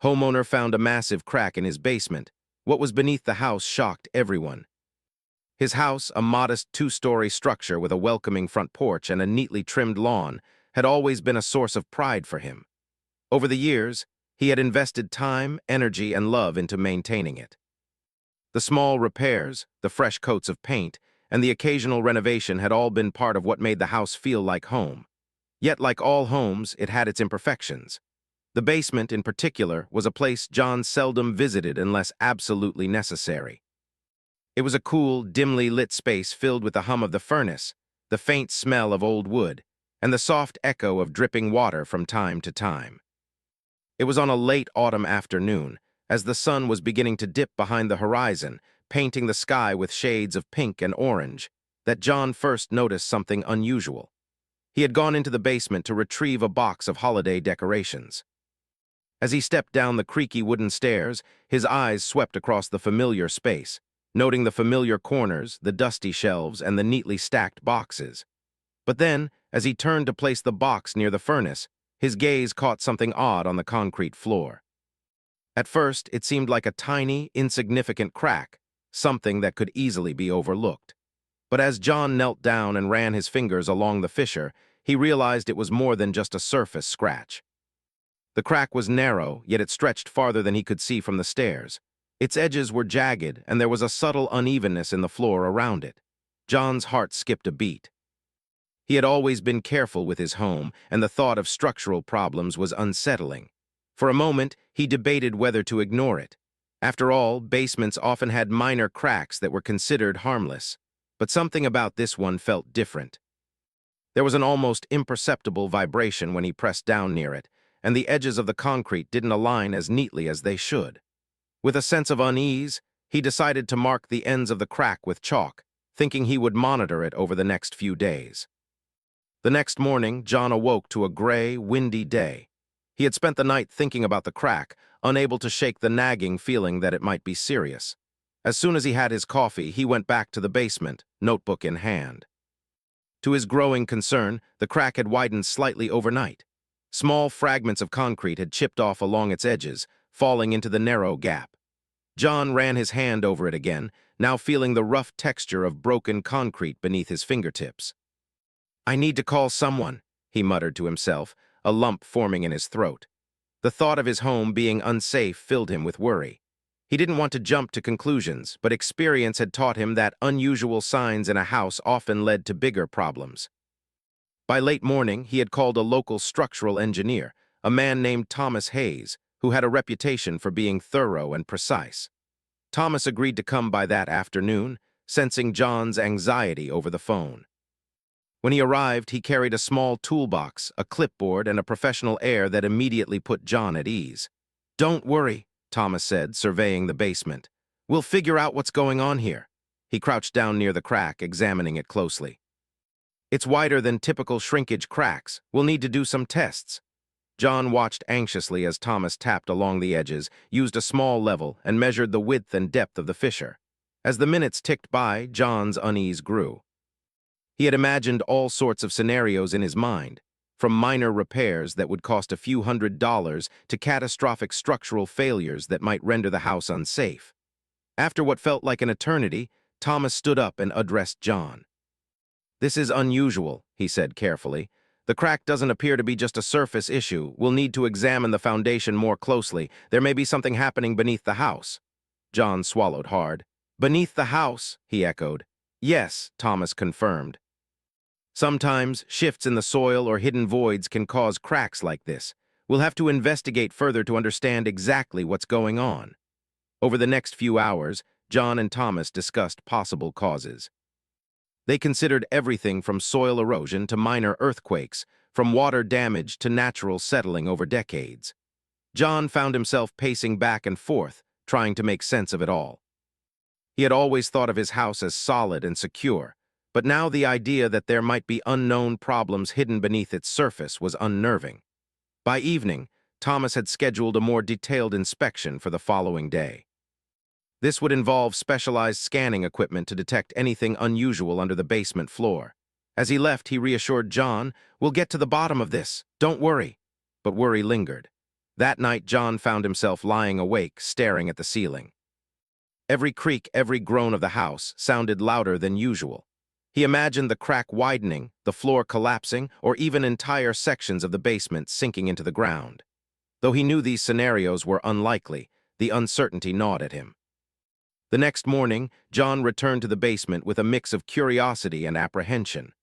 Homeowner found a massive crack in his basement. What was beneath the house shocked everyone. His house, a modest two-story structure with a welcoming front porch and a neatly trimmed lawn, had always been a source of pride for him. Over the years, he had invested time, energy, and love into maintaining it. The small repairs, the fresh coats of paint, and the occasional renovation had all been part of what made the house feel like home. Yet, like all homes, it had its imperfections. The basement, in particular, was a place John seldom visited unless absolutely necessary. It was a cool, dimly lit space filled with the hum of the furnace, the faint smell of old wood, and the soft echo of dripping water from time to time. It was on a late autumn afternoon, as the sun was beginning to dip behind the horizon, painting the sky with shades of pink and orange, that John first noticed something unusual. He had gone into the basement to retrieve a box of holiday decorations. As he stepped down the creaky wooden stairs, his eyes swept across the familiar space, noting the familiar corners, the dusty shelves, and the neatly stacked boxes. But then, as he turned to place the box near the furnace, his gaze caught something odd on the concrete floor. At first, it seemed like a tiny, insignificant crack, something that could easily be overlooked. But as John knelt down and ran his fingers along the fissure, he realized it was more than just a surface scratch. The crack was narrow, yet it stretched farther than he could see from the stairs. Its edges were jagged, and there was a subtle unevenness in the floor around it. John's heart skipped a beat. He had always been careful with his home, and the thought of structural problems was unsettling. For a moment, he debated whether to ignore it. After all, basements often had minor cracks that were considered harmless. But something about this one felt different. There was an almost imperceptible vibration when he pressed down near it, and the edges of the concrete didn't align as neatly as they should. With a sense of unease, he decided to mark the ends of the crack with chalk, thinking he would monitor it over the next few days. The next morning, John awoke to a gray, windy day. He had spent the night thinking about the crack, unable to shake the nagging feeling that it might be serious. As soon as he had his coffee, he went back to the basement, notebook in hand. To his growing concern, the crack had widened slightly overnight. Small fragments of concrete had chipped off along its edges, falling into the narrow gap. John ran his hand over it again, now feeling the rough texture of broken concrete beneath his fingertips. "I need to call someone," he muttered to himself, a lump forming in his throat. The thought of his home being unsafe filled him with worry. He didn't want to jump to conclusions, but experience had taught him that unusual signs in a house often led to bigger problems. By late morning, he had called a local structural engineer, a man named Thomas Hayes, who had a reputation for being thorough and precise. Thomas agreed to come by that afternoon, sensing John's anxiety over the phone. When he arrived, he carried a small toolbox, a clipboard, and a professional air that immediately put John at ease. "Don't worry," Thomas said, surveying the basement. "We'll figure out what's going on here." He crouched down near the crack, examining it closely. "It's wider than typical shrinkage cracks. We'll need to do some tests." John watched anxiously as Thomas tapped along the edges, used a small level, and measured the width and depth of the fissure. As the minutes ticked by, John's unease grew. He had imagined all sorts of scenarios in his mind, from minor repairs that would cost a few $100s to catastrophic structural failures that might render the house unsafe. After what felt like an eternity, Thomas stood up and addressed John. "This is unusual," he said carefully. "The crack doesn't appear to be just a surface issue. We'll need to examine the foundation more closely. There may be something happening beneath the house." John swallowed hard. "Beneath the house," he echoed. "Yes," Thomas confirmed. "Sometimes shifts in the soil or hidden voids can cause cracks like this. We'll have to investigate further to understand exactly what's going on." Over the next few hours, John and Thomas discussed possible causes. They considered everything from soil erosion to minor earthquakes, from water damage to natural settling over decades. John found himself pacing back and forth, trying to make sense of it all. He had always thought of his house as solid and secure, but now the idea that there might be unknown problems hidden beneath its surface was unnerving. By evening, Thomas had scheduled a more detailed inspection for the following day. This would involve specialized scanning equipment to detect anything unusual under the basement floor. As he left, he reassured John, "We'll get to the bottom of this. Don't worry." But worry lingered. That night, John found himself lying awake, staring at the ceiling. Every creak, every groan of the house sounded louder than usual. He imagined the crack widening, the floor collapsing, or even entire sections of the basement sinking into the ground. Though he knew these scenarios were unlikely, the uncertainty gnawed at him. The next morning, John returned to the basement with a mix of curiosity and apprehension.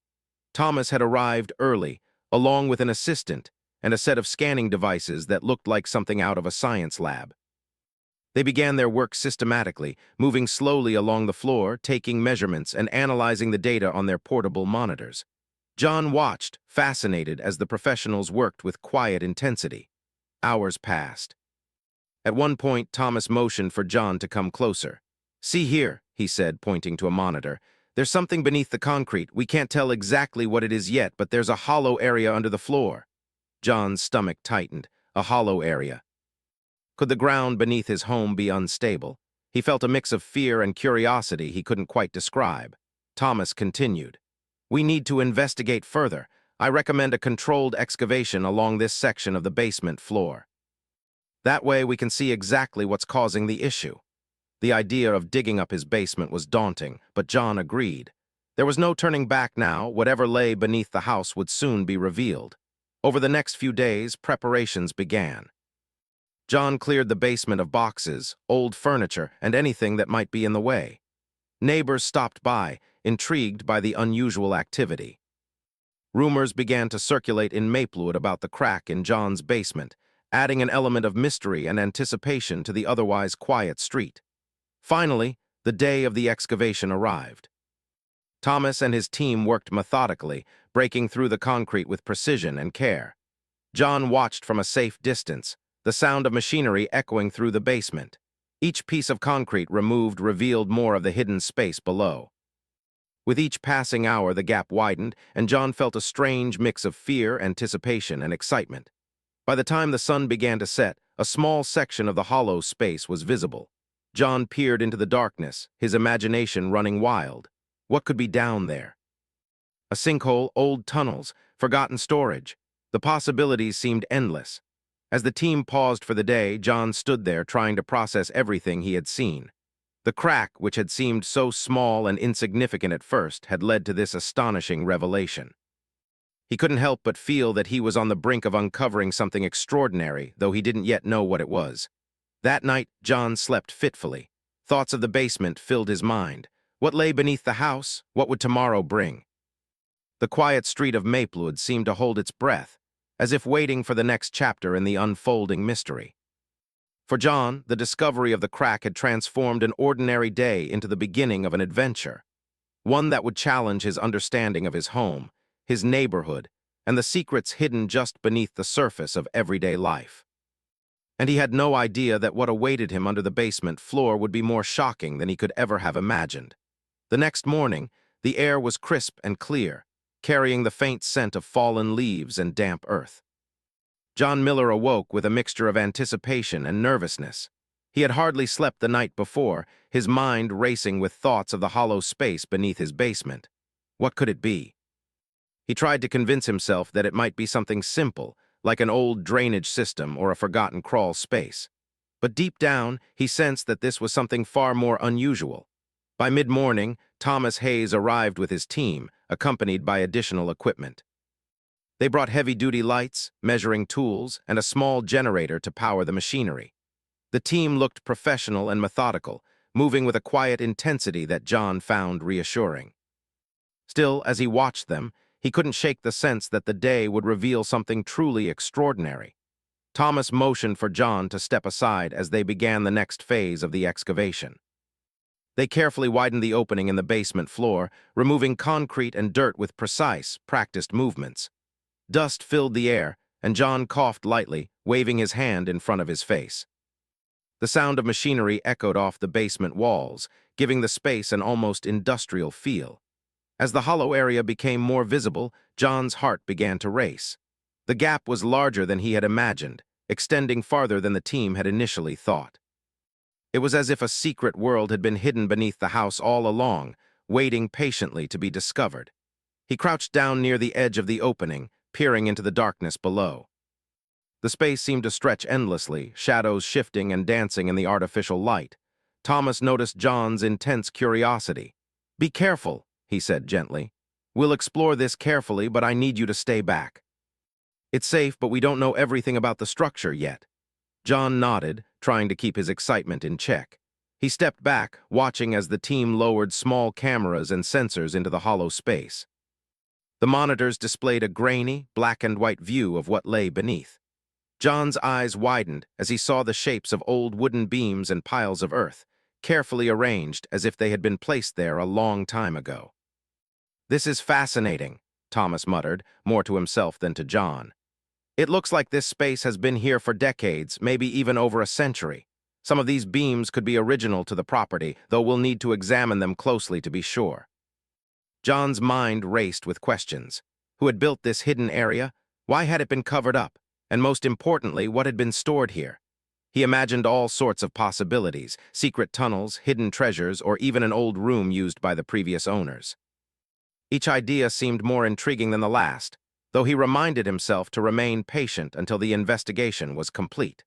Thomas had arrived early, along with an assistant and a set of scanning devices that looked like something out of a science lab. They began their work systematically, moving slowly along the floor, taking measurements and analyzing the data on their portable monitors. John watched, fascinated, as the professionals worked with quiet intensity. Hours passed. At one point, Thomas motioned for John to come closer. "See here," he said, pointing to a monitor. "There's something beneath the concrete. We can't tell exactly what it is yet, but there's a hollow area under the floor." John's stomach tightened. A hollow area. Could the ground beneath his home be unstable? He felt a mix of fear and curiosity he couldn't quite describe. Thomas continued. "We need to investigate further. I recommend a controlled excavation along this section of the basement floor. That way we can see exactly what's causing the issue." The idea of digging up his basement was daunting, but John agreed. There was no turning back now. Whatever lay beneath the house would soon be revealed. Over the next few days, preparations began. John cleared the basement of boxes, old furniture, and anything that might be in the way. Neighbors stopped by, intrigued by the unusual activity. Rumors began to circulate in Maplewood about the crack in John's basement, adding an element of mystery and anticipation to the otherwise quiet street. Finally, the day of the excavation arrived. Thomas and his team worked methodically, breaking through the concrete with precision and care. John watched from a safe distance, the sound of machinery echoing through the basement. Each piece of concrete removed revealed more of the hidden space below. With each passing hour, the gap widened, and John felt a strange mix of fear, anticipation, and excitement. By the time the sun began to set, a small section of the hollow space was visible. John peered into the darkness, his imagination running wild. What could be down there? A sinkhole, old tunnels, forgotten storage. The possibilities seemed endless. As the team paused for the day, John stood there trying to process everything he had seen. The crack, which had seemed so small and insignificant at first, had led to this astonishing revelation. He couldn't help but feel that he was on the brink of uncovering something extraordinary, though he didn't yet know what it was. That night, John slept fitfully. Thoughts of the basement filled his mind. What lay beneath the house? What would tomorrow bring? The quiet street of Maplewood seemed to hold its breath, as if waiting for the next chapter in the unfolding mystery. For John, the discovery of the crack had transformed an ordinary day into the beginning of an adventure, one that would challenge his understanding of his home, his neighborhood, and the secrets hidden just beneath the surface of everyday life. And he had no idea that what awaited him under the basement floor would be more shocking than he could ever have imagined. The next morning, the air was crisp and clear, carrying the faint scent of fallen leaves and damp earth. John Miller awoke with a mixture of anticipation and nervousness. He had hardly slept the night before, his mind racing with thoughts of the hollow space beneath his basement. What could it be? He tried to convince himself that it might be something simple, like an old drainage system or a forgotten crawl space. But deep down, he sensed that this was something far more unusual. By mid-morning, Thomas Hayes arrived with his team, accompanied by additional equipment. They brought heavy-duty lights, measuring tools, and a small generator to power the machinery. The team looked professional and methodical, moving with a quiet intensity that John found reassuring. Still, as he watched them, he couldn't shake the sense that the day would reveal something truly extraordinary. Thomas motioned for John to step aside as they began the next phase of the excavation. They carefully widened the opening in the basement floor, removing concrete and dirt with precise, practiced movements. Dust filled the air, and John coughed lightly, waving his hand in front of his face. The sound of machinery echoed off the basement walls, giving the space an almost industrial feel. As the hollow area became more visible, John's heart began to race. The gap was larger than he had imagined, extending farther than the team had initially thought. It was as if a secret world had been hidden beneath the house all along, waiting patiently to be discovered. He crouched down near the edge of the opening, peering into the darkness below. The space seemed to stretch endlessly, shadows shifting and dancing in the artificial light. Thomas noticed John's intense curiosity. "Be careful," he said gently. "We'll explore this carefully, but I need you to stay back. It's safe, but we don't know everything about the structure yet." John nodded, trying to keep his excitement in check. He stepped back, watching as the team lowered small cameras and sensors into the hollow space. The monitors displayed a grainy, black-and-white view of what lay beneath. John's eyes widened as he saw the shapes of old wooden beams and piles of earth, carefully arranged as if they had been placed there a long time ago. "This is fascinating," Thomas muttered, more to himself than to John. "It looks like this space has been here for decades, maybe even over a century. Some of these beams could be original to the property, though we'll need to examine them closely to be sure." John's mind raced with questions. Who had built this hidden area? Why had it been covered up? And most importantly, what had been stored here? He imagined all sorts of possibilities: secret tunnels, hidden treasures, or even an old room used by the previous owners. Each idea seemed more intriguing than the last, though he reminded himself to remain patient until the investigation was complete.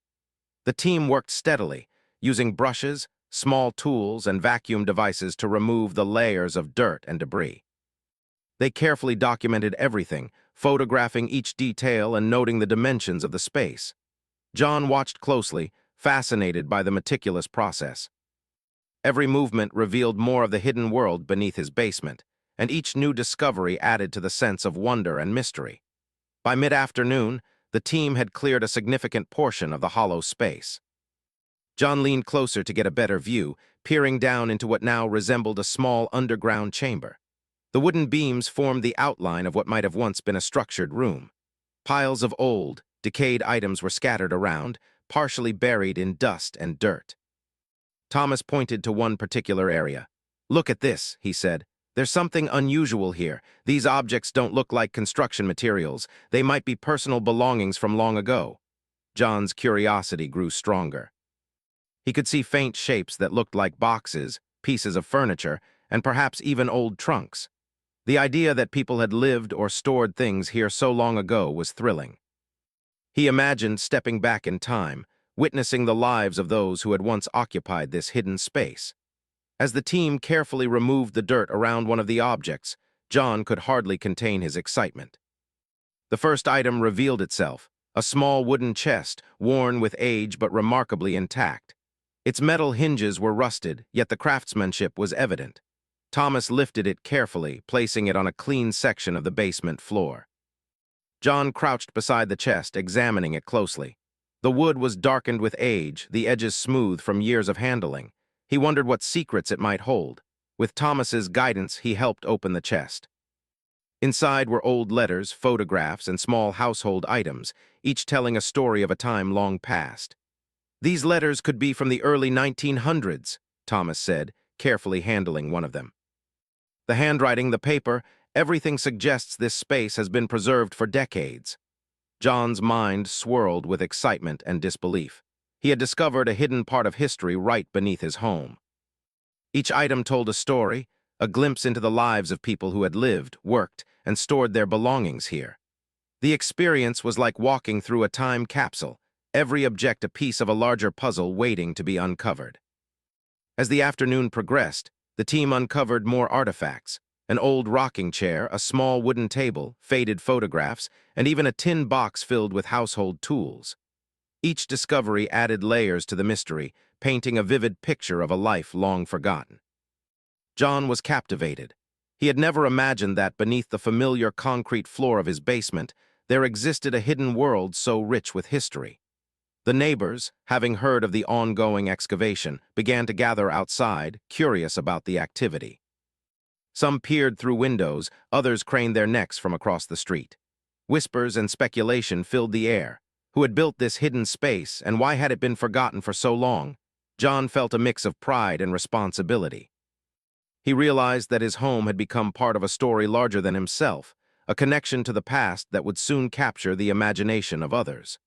The team worked steadily, using brushes, small tools, and vacuum devices to remove the layers of dirt and debris. They carefully documented everything, photographing each detail and noting the dimensions of the space. John watched closely, fascinated by the meticulous process. Every movement revealed more of the hidden world beneath his basement, and each new discovery added to the sense of wonder and mystery. By mid-afternoon, the team had cleared a significant portion of the hollow space. John leaned closer to get a better view, peering down into what now resembled a small underground chamber. The wooden beams formed the outline of what might have once been a structured room. Piles of old, decayed items were scattered around, partially buried in dust and dirt. Thomas pointed to one particular area. "Look at this," he said. "There's something unusual here. These objects don't look like construction materials. They might be personal belongings from long ago." John's curiosity grew stronger. He could see faint shapes that looked like boxes, pieces of furniture, and perhaps even old trunks. The idea that people had lived or stored things here so long ago was thrilling. He imagined stepping back in time, witnessing the lives of those who had once occupied this hidden space. As the team carefully removed the dirt around one of the objects, John could hardly contain his excitement. The first item revealed itself, a small wooden chest, worn with age but remarkably intact. Its metal hinges were rusted, yet the craftsmanship was evident. Thomas lifted it carefully, placing it on a clean section of the basement floor. John crouched beside the chest, examining it closely. The wood was darkened with age, the edges smooth from years of handling. He wondered what secrets it might hold. With Thomas's guidance, he helped open the chest. Inside were old letters, photographs, and small household items, each telling a story of a time long past. "These letters could be from the early 1900s, Thomas said, carefully handling one of them. "The handwriting, the paper, everything suggests this space has been preserved for decades." John's mind swirled with excitement and disbelief. He had discovered a hidden part of history right beneath his home. Each item told a story, a glimpse into the lives of people who had lived, worked, and stored their belongings here. The experience was like walking through a time capsule, every object a piece of a larger puzzle waiting to be uncovered. As the afternoon progressed, the team uncovered more artifacts: an old rocking chair, a small wooden table, faded photographs, and even a tin box filled with household tools. Each discovery added layers to the mystery, painting a vivid picture of a life long forgotten. John was captivated. He had never imagined that beneath the familiar concrete floor of his basement, there existed a hidden world so rich with history. The neighbors, having heard of the ongoing excavation, began to gather outside, curious about the activity. Some peered through windows, others craned their necks from across the street. Whispers and speculation filled the air. Who had built this hidden space, and why had it been forgotten for so long? John felt a mix of pride and responsibility. He realized that his home had become part of a story larger than himself, a connection to the past that would soon capture the imagination of others.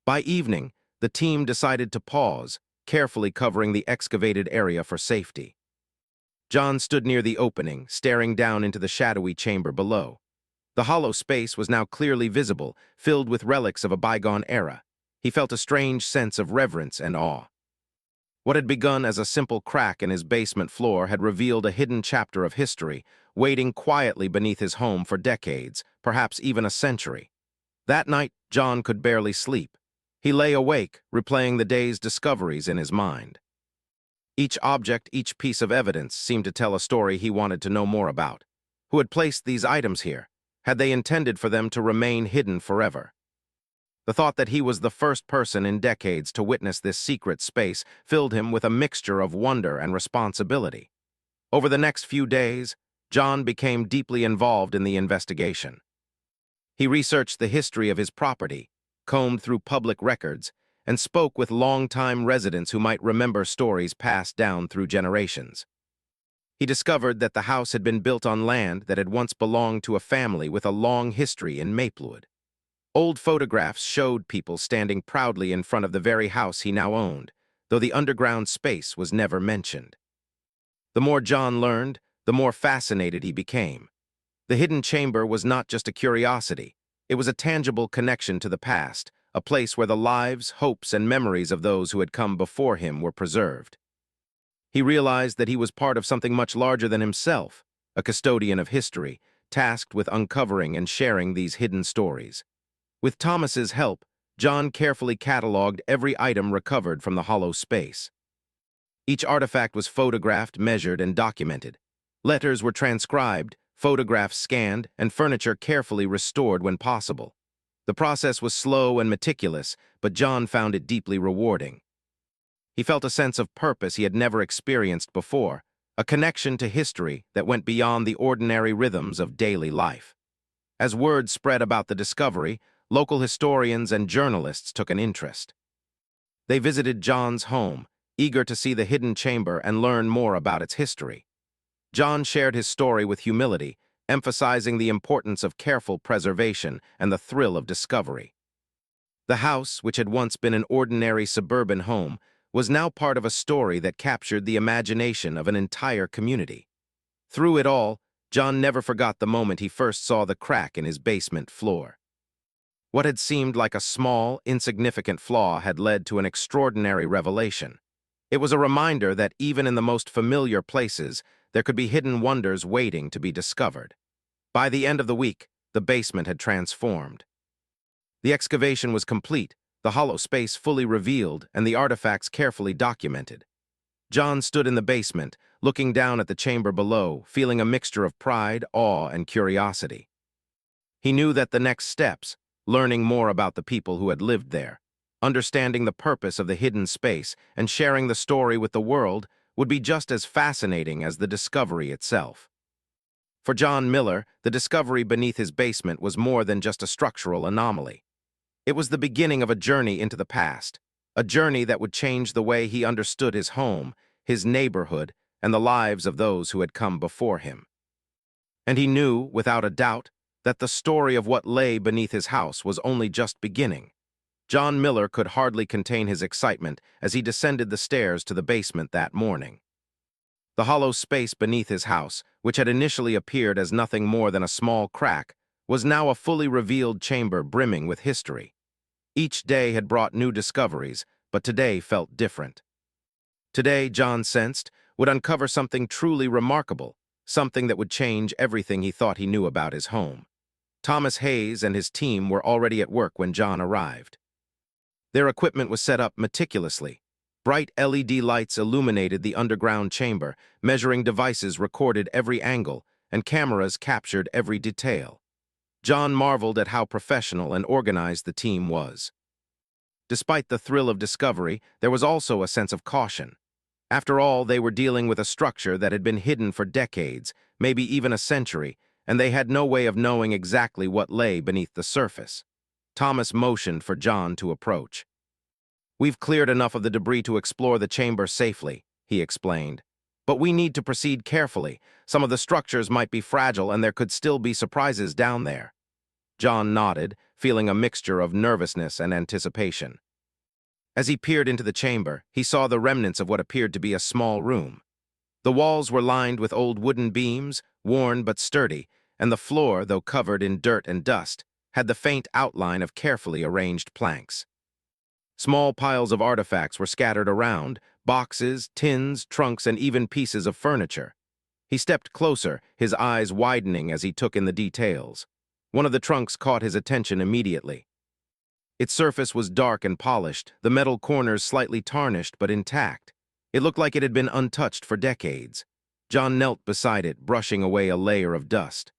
By evening, the team decided to pause, carefully covering the excavated area for safety. John stood near the opening, staring down into the shadowy chamber below. The hollow space was now clearly visible, filled with relics of a bygone era. He felt a strange sense of reverence and awe. What had begun as a simple crack in his basement floor had revealed a hidden chapter of history, waiting quietly beneath his home for decades, perhaps even a century. That night, John could barely sleep. He lay awake, replaying the day's discoveries in his mind. Each object, each piece of evidence seemed to tell a story he wanted to know more about. Who had placed these items here? Had they intended for them to remain hidden forever? The thought that he was the first person in decades to witness this secret space filled him with a mixture of wonder and responsibility. Over the next few days, John became deeply involved in the investigation. He researched the history of his property, combed through public records, and spoke with longtime residents who might remember stories passed down through generations. He discovered that the house had been built on land that had once belonged to a family with a long history in Maplewood. Old photographs showed people standing proudly in front of the very house he now owned, though the underground space was never mentioned. The more John learned, the more fascinated he became. The hidden chamber was not just a curiosity. It was a tangible connection to the past, a place where the lives, hopes, and memories of those who had come before him were preserved. He realized that he was part of something much larger than himself, a custodian of history, tasked with uncovering and sharing these hidden stories. With Thomas's help, John carefully cataloged every item recovered from the hollow space. Each artifact was photographed, measured, and documented. Letters were transcribed, photographs scanned, and furniture carefully restored when possible. The process was slow and meticulous, but John found it deeply rewarding. He felt a sense of purpose he had never experienced before, a connection to history that went beyond the ordinary rhythms of daily life. As word spread about the discovery, local historians and journalists took an interest. They visited John's home, eager to see the hidden chamber and learn more about its history. John shared his story with humility, emphasizing the importance of careful preservation and the thrill of discovery. The house, which had once been an ordinary suburban home, was now part of a story that captured the imagination of an entire community. Through it all, John never forgot the moment he first saw the crack in his basement floor. What had seemed like a small, insignificant flaw had led to an extraordinary revelation. It was a reminder that even in the most familiar places, there could be hidden wonders waiting to be discovered. By the end of the week, the basement had transformed. The excavation was complete, the hollow space fully revealed, and the artifacts carefully documented. John stood in the basement, looking down at the chamber below, feeling a mixture of pride, awe, and curiosity. He knew that the next steps, learning more about the people who had lived there, understanding the purpose of the hidden space, and sharing the story with the world, would be just as fascinating as the discovery itself. For John Miller, the discovery beneath his basement was more than just a structural anomaly. It was the beginning of a journey into the past, a journey that would change the way he understood his home, his neighborhood, and the lives of those who had come before him. And he knew, without a doubt, that the story of what lay beneath his house was only just beginning. John Miller could hardly contain his excitement as he descended the stairs to the basement that morning. The hollow space beneath his house, which had initially appeared as nothing more than a small crack, was now a fully revealed chamber brimming with history. Each day had brought new discoveries, but today felt different. Today, John sensed, would uncover something truly remarkable, something that would change everything he thought he knew about his home. Thomas Hayes and his team were already at work when John arrived. Their equipment was set up meticulously. Bright LED lights illuminated the underground chamber, measuring devices recorded every angle, and cameras captured every detail. John marveled at how professional and organized the team was. Despite the thrill of discovery, there was also a sense of caution. After all, they were dealing with a structure that had been hidden for decades, maybe even a century, and they had no way of knowing exactly what lay beneath the surface. Thomas motioned for John to approach. "We've cleared enough of the debris to explore the chamber safely," he explained. "But we need to proceed carefully. Some of the structures might be fragile and there could still be surprises down there." John nodded, feeling a mixture of nervousness and anticipation. As he peered into the chamber, he saw the remnants of what appeared to be a small room. The walls were lined with old wooden beams, worn but sturdy, and the floor, though covered in dirt and dust, had the faint outline of carefully arranged planks. Small piles of artifacts were scattered around, boxes, tins, trunks, and even pieces of furniture. He stepped closer, his eyes widening as he took in the details. One of the trunks caught his attention immediately. Its surface was dark and polished, the metal corners slightly tarnished but intact. It looked like it had been untouched for decades. John knelt beside it, brushing away a layer of dust.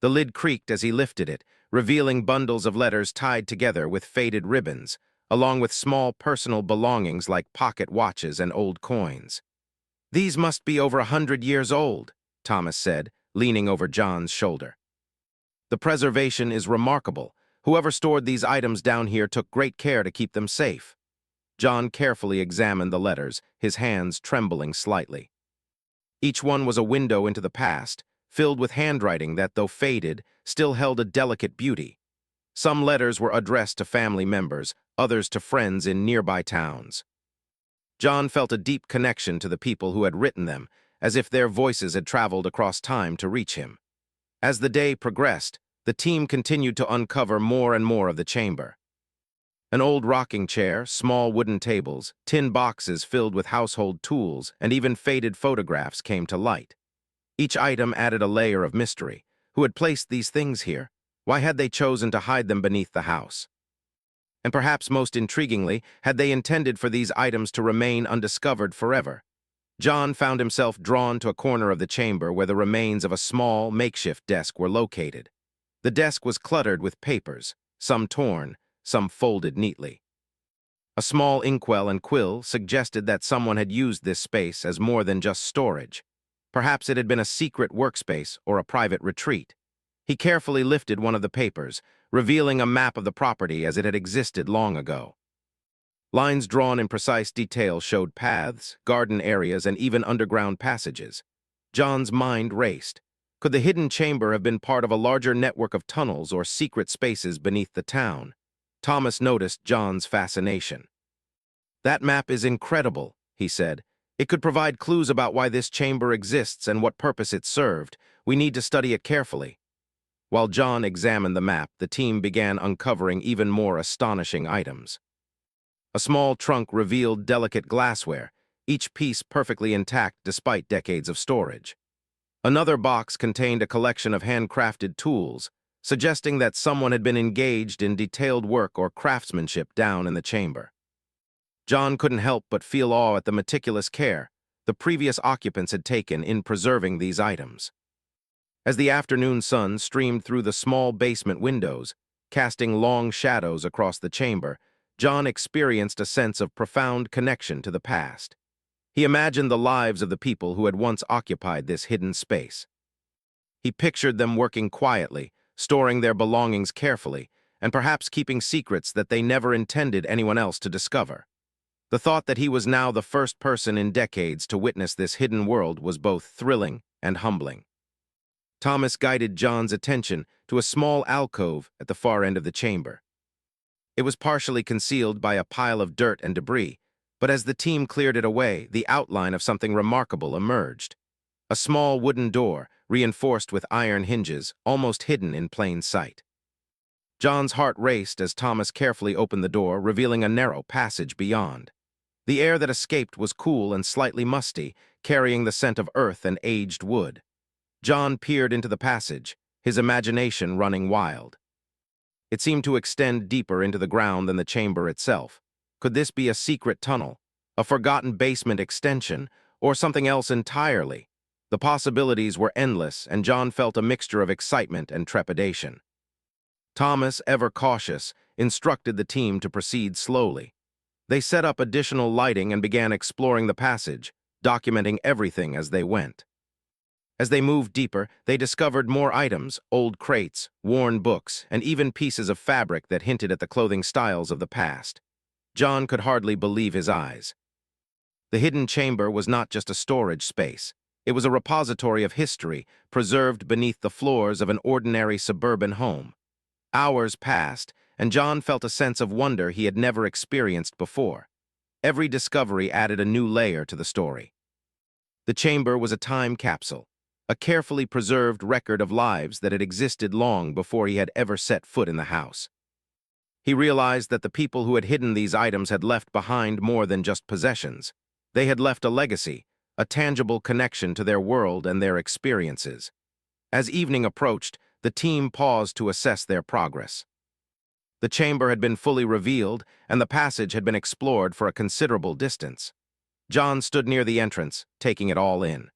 The lid creaked as he lifted it, revealing bundles of letters tied together with faded ribbons, along with small personal belongings like pocket watches and old coins. "These must be over 100 years old," Thomas said, leaning over John's shoulder. "The preservation is remarkable. Whoever stored these items down here took great care to keep them safe." John carefully examined the letters, his hands trembling slightly. Each one was a window into the past, filled with handwriting that, though faded, still held a delicate beauty. Some letters were addressed to family members, others to friends in nearby towns. John felt a deep connection to the people who had written them, as if their voices had traveled across time to reach him. As the day progressed, the team continued to uncover more and more of the chamber. An old rocking chair, small wooden tables, tin boxes filled with household tools, and even faded photographs came to light. Each item added a layer of mystery. Who had placed these things here? Why had they chosen to hide them beneath the house? And perhaps most intriguingly, had they intended for these items to remain undiscovered forever? John found himself drawn to a corner of the chamber where the remains of a small, makeshift desk were located. The desk was cluttered with papers, some torn, some folded neatly. A small inkwell and quill suggested that someone had used this space as more than just storage. Perhaps it had been a secret workspace or a private retreat. He carefully lifted one of the papers, revealing a map of the property as it had existed long ago. Lines drawn in precise detail showed paths, garden areas, and even underground passages. John's mind raced. Could the hidden chamber have been part of a larger network of tunnels or secret spaces beneath the town? Thomas noticed John's fascination. "That map is incredible," he said. "It could provide clues about why this chamber exists and what purpose it served. We need to study it carefully." While John examined the map, the team began uncovering even more astonishing items. A small trunk revealed delicate glassware, each piece perfectly intact despite decades of storage. Another box contained a collection of handcrafted tools, suggesting that someone had been engaged in detailed work or craftsmanship down in the chamber. John couldn't help but feel awe at the meticulous care the previous occupants had taken in preserving these items. As the afternoon sun streamed through the small basement windows, casting long shadows across the chamber, John experienced a sense of profound connection to the past. He imagined the lives of the people who had once occupied this hidden space. He pictured them working quietly, storing their belongings carefully, and perhaps keeping secrets that they never intended anyone else to discover. The thought that he was now the first person in decades to witness this hidden world was both thrilling and humbling. Thomas guided John's attention to a small alcove at the far end of the chamber. It was partially concealed by a pile of dirt and debris, but as the team cleared it away, the outline of something remarkable emerged. A small wooden door, reinforced with iron hinges, almost hidden in plain sight. John's heart raced as Thomas carefully opened the door, revealing a narrow passage beyond. The air that escaped was cool and slightly musty, carrying the scent of earth and aged wood. John peered into the passage, his imagination running wild. It seemed to extend deeper into the ground than the chamber itself. Could this be a secret tunnel, a forgotten basement extension, or something else entirely? The possibilities were endless, and John felt a mixture of excitement and trepidation. Thomas, ever cautious, instructed the team to proceed slowly. They set up additional lighting and began exploring the passage, documenting everything as they went. As they moved deeper, they discovered more items, old crates, worn books, and even pieces of fabric that hinted at the clothing styles of the past. John could hardly believe his eyes. The hidden chamber was not just a storage space. It was a repository of history, preserved beneath the floors of an ordinary suburban home. Hours passed, and John felt a sense of wonder he had never experienced before. Every discovery added a new layer to the story. The chamber was a time capsule, a carefully preserved record of lives that had existed long before he had ever set foot in the house. He realized that the people who had hidden these items had left behind more than just possessions. They had left a legacy, a tangible connection to their world and their experiences. As evening approached, the team paused to assess their progress. The chamber had been fully revealed, and the passage had been explored for a considerable distance. John stood near the entrance, taking it all in.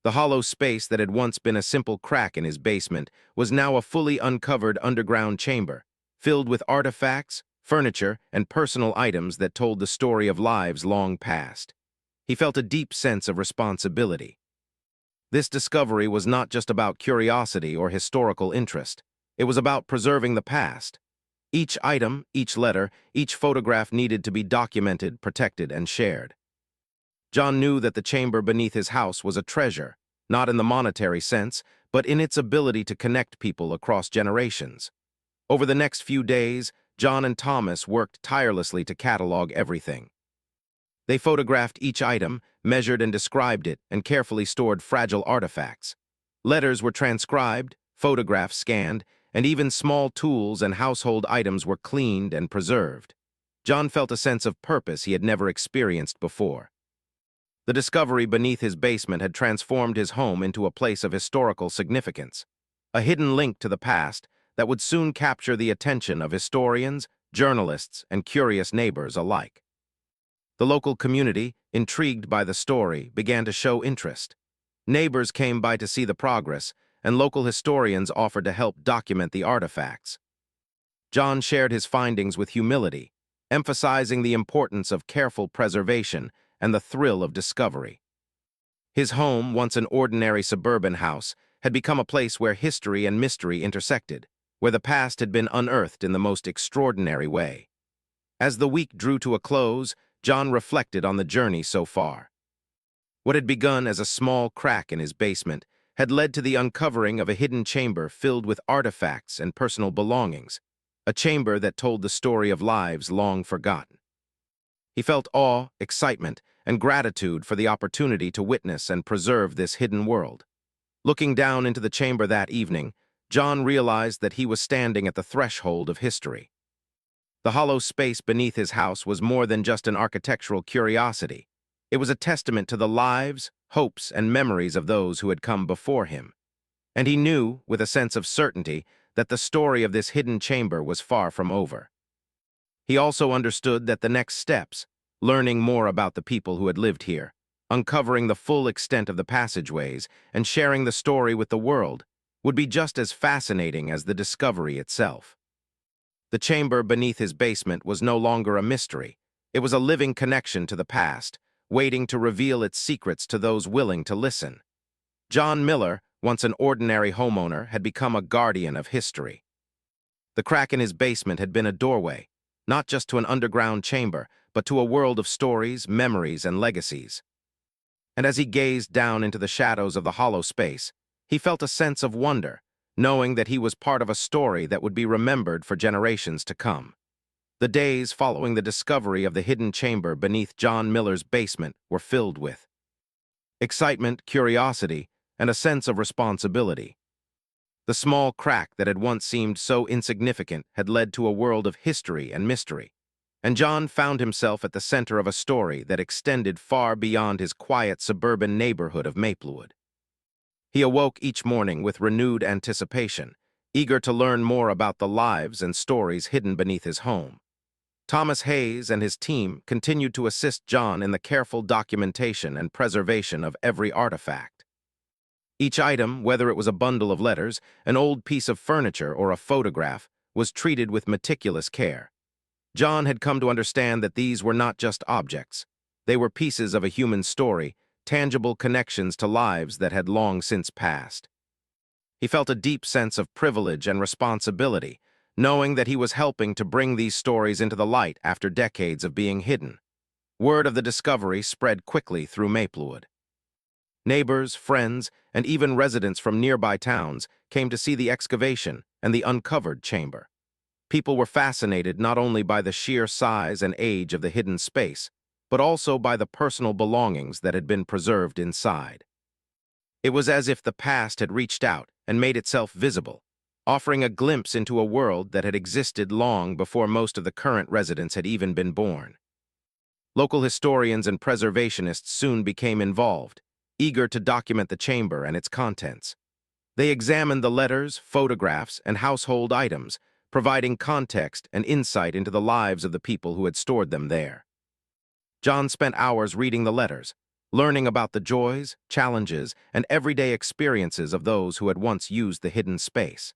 The hollow space that had once been a simple crack in his basement was now a fully uncovered underground chamber, filled with artifacts, furniture, and personal items that told the story of lives long past. He felt a deep sense of responsibility. This discovery was not just about curiosity or historical interest. It was about preserving the past. Each item, each letter, each photograph needed to be documented, protected, and shared. John knew that the chamber beneath his house was a treasure, not in the monetary sense, but in its ability to connect people across generations. Over the next few days, John and Thomas worked tirelessly to catalog everything. They photographed each item, measured and described it, and carefully stored fragile artifacts. Letters were transcribed, photographs scanned, and even small tools and household items were cleaned and preserved. John felt a sense of purpose he had never experienced before. The discovery beneath his basement had transformed his home into a place of historical significance, a hidden link to the past that would soon capture the attention of historians, journalists, and curious neighbors alike. The local community, intrigued by the story, began to show interest. Neighbors came by to see the progress, and local historians offered to help document the artifacts. John shared his findings with humility, emphasizing the importance of careful preservation and the thrill of discovery. His home, once an ordinary suburban house, had become a place where history and mystery intersected, where the past had been unearthed in the most extraordinary way. As the week drew to a close, John reflected on the journey so far. What had begun as a small crack in his basement had led to the uncovering of a hidden chamber filled with artifacts and personal belongings, a chamber that told the story of lives long forgotten. He felt awe, excitement, and gratitude for the opportunity to witness and preserve this hidden world. Looking down into the chamber that evening, John realized that he was standing at the threshold of history. The hollow space beneath his house was more than just an architectural curiosity. It was a testament to the lives, hopes, and memories of those who had come before him. And he knew, with a sense of certainty, that the story of this hidden chamber was far from over. He also understood that the next steps, learning more about the people who had lived here, uncovering the full extent of the passageways, and sharing the story with the world, would be just as fascinating as the discovery itself. The chamber beneath his basement was no longer a mystery. It was a living connection to the past, waiting to reveal its secrets to those willing to listen. John Miller, once an ordinary homeowner, had become a guardian of history. The crack in his basement had been a doorway, not just to an underground chamber, but to a world of stories, memories, and legacies. And as he gazed down into the shadows of the hollow space, he felt a sense of wonder, knowing that he was part of a story that would be remembered for generations to come. The days following the discovery of the hidden chamber beneath John Miller's basement were filled with excitement, curiosity, and a sense of responsibility. The small crack that had once seemed so insignificant had led to a world of history and mystery, and John found himself at the center of a story that extended far beyond his quiet suburban neighborhood of Maplewood. He awoke each morning with renewed anticipation, eager to learn more about the lives and stories hidden beneath his home. Thomas Hayes and his team continued to assist John in the careful documentation and preservation of every artifact. Each item, whether it was a bundle of letters, an old piece of furniture, or a photograph, was treated with meticulous care. John had come to understand that these were not just objects. They were pieces of a human story, tangible connections to lives that had long since passed. He felt a deep sense of privilege and responsibility, knowing that he was helping to bring these stories into the light after decades of being hidden. Word of the discovery spread quickly through Maplewood. Neighbors, friends, and even residents from nearby towns came to see the excavation and the uncovered chamber. People were fascinated not only by the sheer size and age of the hidden space, but also by the personal belongings that had been preserved inside. It was as if the past had reached out and made itself visible, offering a glimpse into a world that had existed long before most of the current residents had even been born. Local historians and preservationists soon became involved, eager to document the chamber and its contents. They examined the letters, photographs, and household items, providing context and insight into the lives of the people who had stored them there. John spent hours reading the letters, learning about the joys, challenges, and everyday experiences of those who had once used the hidden space.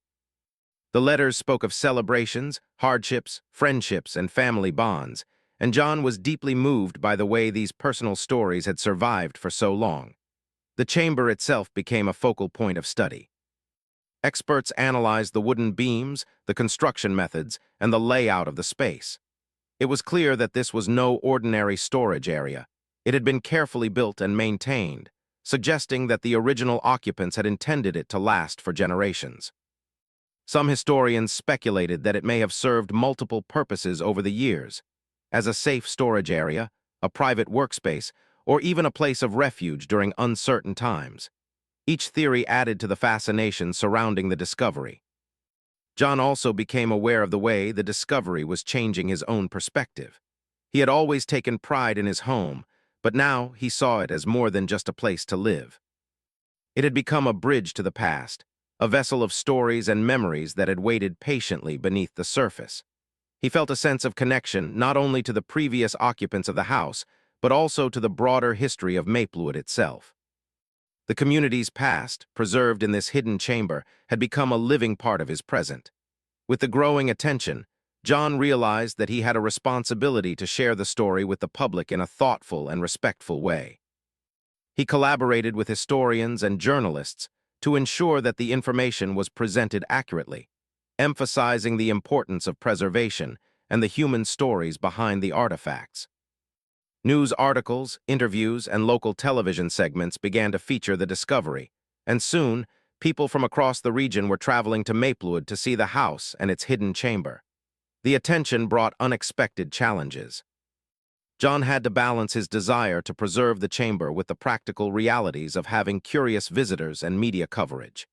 The letters spoke of celebrations, hardships, friendships, and family bonds, and John was deeply moved by the way these personal stories had survived for so long. The chamber itself became a focal point of study. Experts analyzed the wooden beams, the construction methods, and the layout of the space. It was clear that this was no ordinary storage area. It had been carefully built and maintained, suggesting that the original occupants had intended it to last for generations. Some historians speculated that it may have served multiple purposes over the years, as a safe storage area, a private workspace, or even a place of refuge during uncertain times. Each theory added to the fascination surrounding the discovery. John also became aware of the way the discovery was changing his own perspective. He had always taken pride in his home, but now he saw it as more than just a place to live. It had become a bridge to the past, a vessel of stories and memories that had waited patiently beneath the surface. He felt a sense of connection not only to the previous occupants of the house, but also to the broader history of Maplewood itself. The community's past, preserved in this hidden chamber, had become a living part of his present. With the growing attention, John realized that he had a responsibility to share the story with the public in a thoughtful and respectful way. He collaborated with historians and journalists to ensure that the information was presented accurately, emphasizing the importance of preservation and the human stories behind the artifacts. News articles, interviews, and local television segments began to feature the discovery, and soon, people from across the region were traveling to Maplewood to see the house and its hidden chamber. The attention brought unexpected challenges. John had to balance his desire to preserve the chamber with the practical realities of having curious visitors and media coverage.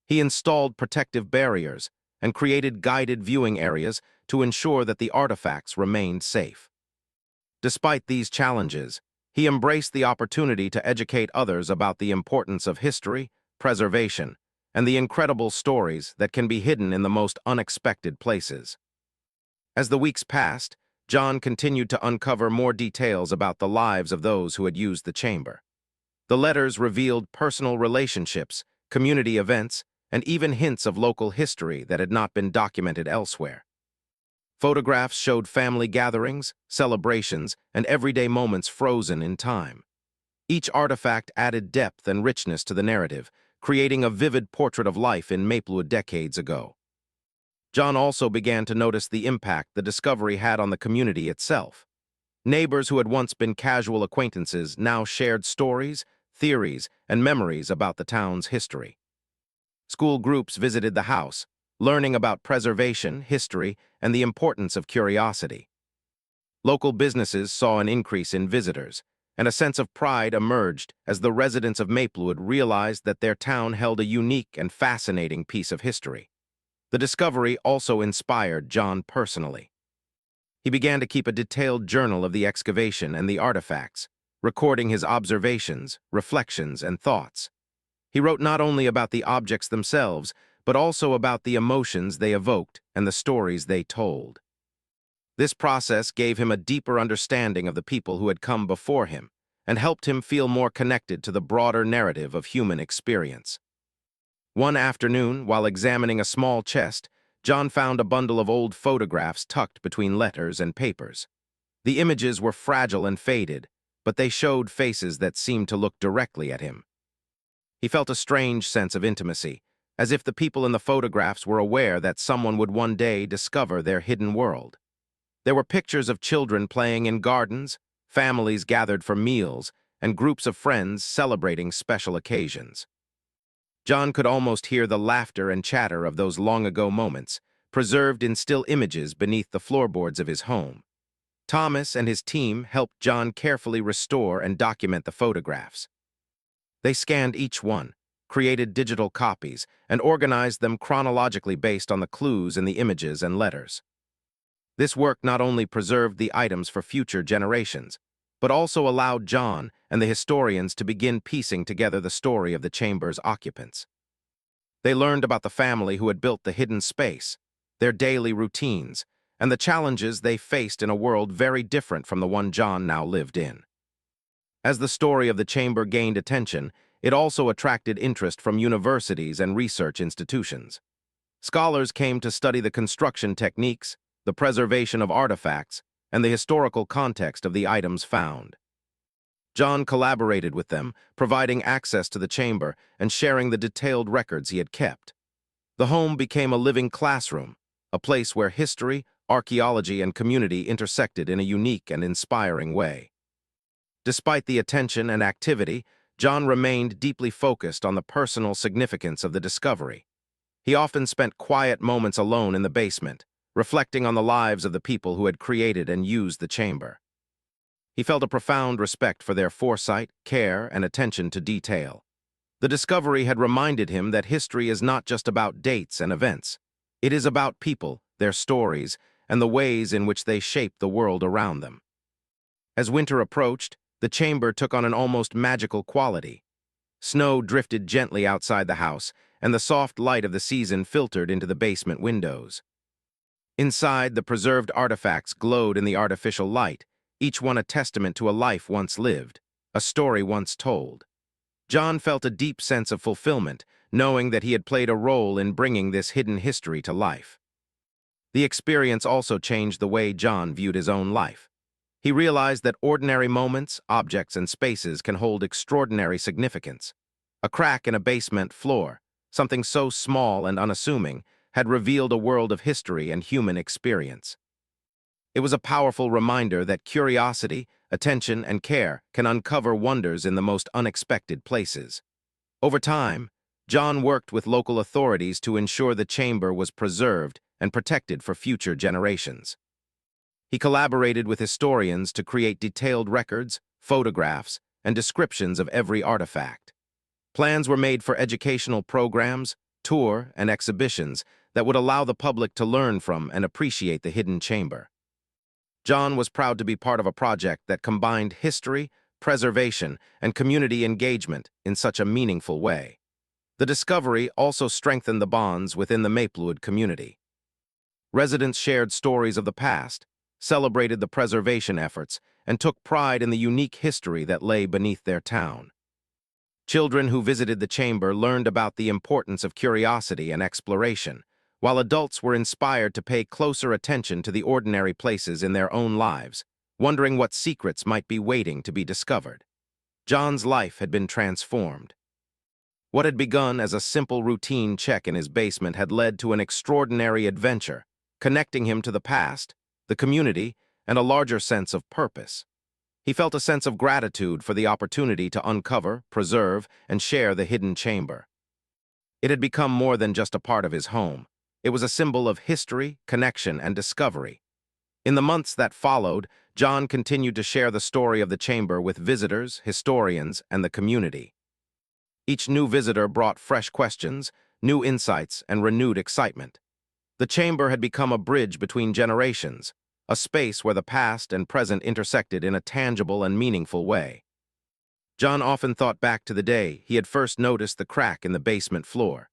He installed protective barriers and created guided viewing areas to ensure that the artifacts remained safe. Despite these challenges, he embraced the opportunity to educate others about the importance of history, preservation, and the incredible stories that can be hidden in the most unexpected places. As the weeks passed, John continued to uncover more details about the lives of those who had used the chamber. The letters revealed personal relationships, community events, and even hints of local history that had not been documented elsewhere. Photographs showed family gatherings, celebrations, and everyday moments frozen in time. Each artifact added depth and richness to the narrative, creating a vivid portrait of life in Maplewood decades ago. John also began to notice the impact the discovery had on the community itself. Neighbors who had once been casual acquaintances now shared stories, theories, and memories about the town's history. School groups visited the house, learning about preservation, history, and the importance of curiosity. Local businesses saw an increase in visitors, and a sense of pride emerged as the residents of Maplewood realized that their town held a unique and fascinating piece of history. The discovery also inspired John personally. He began to keep a detailed journal of the excavation and the artifacts, recording his observations, reflections, and thoughts. He wrote not only about the objects themselves, but also about the emotions they evoked and the stories they told. This process gave him a deeper understanding of the people who had come before him and helped him feel more connected to the broader narrative of human experience. One afternoon, while examining a small chest, John found a bundle of old photographs tucked between letters and papers. The images were fragile and faded, but they showed faces that seemed to look directly at him. He felt a strange sense of intimacy, as if the people in the photographs were aware that someone would one day discover their hidden world. There were pictures of children playing in gardens, families gathered for meals, and groups of friends celebrating special occasions. John could almost hear the laughter and chatter of those long-ago moments, preserved in still images beneath the floorboards of his home. Thomas and his team helped John carefully restore and document the photographs. They scanned each one, created digital copies, and organized them chronologically based on the clues in the images and letters. This work not only preserved the items for future generations, but also allowed John and the historians to begin piecing together the story of the chamber's occupants. They learned about the family who had built the hidden space, their daily routines, and the challenges they faced in a world very different from the one John now lived in. As the story of the chamber gained attention, it also attracted interest from universities and research institutions. Scholars came to study the construction techniques, the preservation of artifacts, and the historical context of the items found. John collaborated with them, providing access to the chamber and sharing the detailed records he had kept. The home became a living classroom, a place where history, archaeology, and community intersected in a unique and inspiring way. Despite the attention and activity, John remained deeply focused on the personal significance of the discovery. He often spent quiet moments alone in the basement, reflecting on the lives of the people who had created and used the chamber. He felt a profound respect for their foresight, care, and attention to detail. The discovery had reminded him that history is not just about dates and events. It is about people, their stories, and the ways in which they shape the world around them. As winter approached, the chamber took on an almost magical quality. Snow drifted gently outside the house, and the soft light of the season filtered into the basement windows. Inside, the preserved artifacts glowed in the artificial light, each one a testament to a life once lived, a story once told. John felt a deep sense of fulfillment, knowing that he had played a role in bringing this hidden history to life. The experience also changed the way John viewed his own life. He realized that ordinary moments, objects, and spaces can hold extraordinary significance. A crack in a basement floor, something so small and unassuming, had revealed a world of history and human experience. It was a powerful reminder that curiosity, attention, and care can uncover wonders in the most unexpected places. Over time, John worked with local authorities to ensure the chamber was preserved and protected for future generations. He collaborated with historians to create detailed records, photographs, and descriptions of every artifact. Plans were made for educational programs, tour, and exhibitions that would allow the public to learn from and appreciate the hidden chamber. John was proud to be part of a project that combined history, preservation, and community engagement in such a meaningful way. The discovery also strengthened the bonds within the Maplewood community. Residents shared stories of the past, celebrated the preservation efforts, and took pride in the unique history that lay beneath their town. Children who visited the chamber learned about the importance of curiosity and exploration, while adults were inspired to pay closer attention to the ordinary places in their own lives, wondering what secrets might be waiting to be discovered. John's life had been transformed. What had begun as a simple routine check in his basement had led to an extraordinary adventure, connecting him to the past, the community, and a larger sense of purpose. He felt a sense of gratitude for the opportunity to uncover, preserve, and share the hidden chamber. It had become more than just a part of his home. It was a symbol of history, connection, and discovery. In the months that followed, John continued to share the story of the chamber with visitors, historians, and the community. Each new visitor brought fresh questions, new insights, and renewed excitement. The chamber had become a bridge between generations, a space where the past and present intersected in a tangible and meaningful way. John often thought back to the day he had first noticed the crack in the basement floor.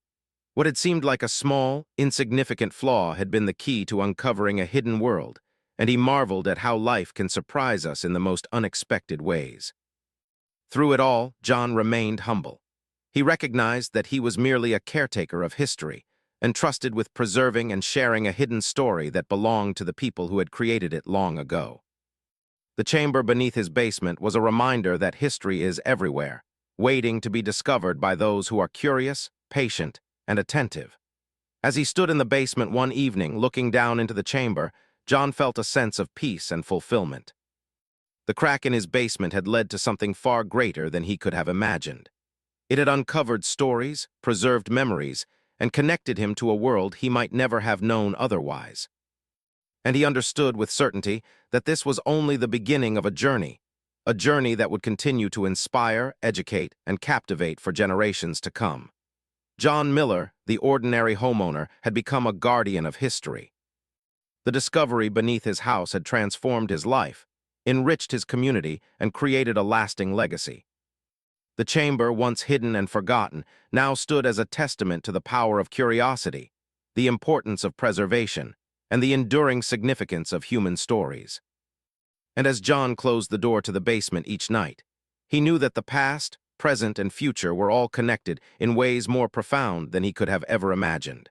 What had seemed like a small, insignificant flaw had been the key to uncovering a hidden world, and he marveled at how life can surprise us in the most unexpected ways. Through it all, John remained humble. He recognized that he was merely a caretaker of history, entrusted with preserving and sharing a hidden story that belonged to the people who had created it long ago. The chamber beneath his basement was a reminder that history is everywhere, waiting to be discovered by those who are curious, patient, and attentive. As he stood in the basement one evening looking down into the chamber, John felt a sense of peace and fulfillment. The crack in his basement had led to something far greater than he could have imagined. It had uncovered stories, preserved memories, and connected him to a world he might never have known otherwise. And he understood with certainty that this was only the beginning of a a journey that would continue to inspire, educate, and captivate for generations to come. John Miller, the ordinary homeowner, had become a guardian of history. The discovery beneath his house had transformed his life, enriched his community, and created a lasting legacy. The chamber, once hidden and forgotten, now stood as a testament to the power of curiosity, the importance of preservation, and the enduring significance of human stories. And as John closed the door to the basement each night, he knew that the past, present, and future were all connected in ways more profound than he could have ever imagined.